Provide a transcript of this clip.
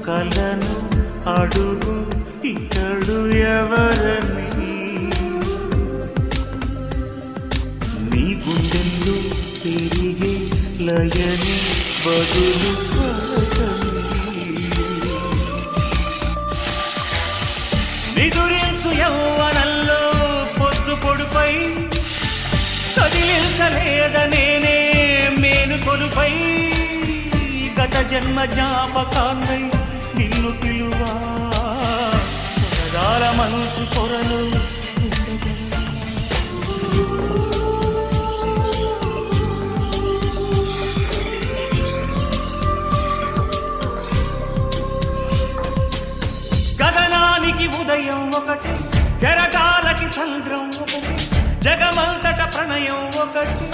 కలను అడుగు ఇతడు ఎవరని నీ గుండెల్లో తిరిగే లయని బదులు నిదురించు యౌవనంలో పొద్దు పొడుపై కదిలించలేదనేనే మేలుకొలుపై గత జన్మ జ్ఞాపకాన్నై నిన్ను పిలువా పరదాల మనసు కొరలు గగనానికి ఉదయం ఒకటి జరగాలకి సంద్రం ఒకటి జగమంతట ప్రణయం ఒకటి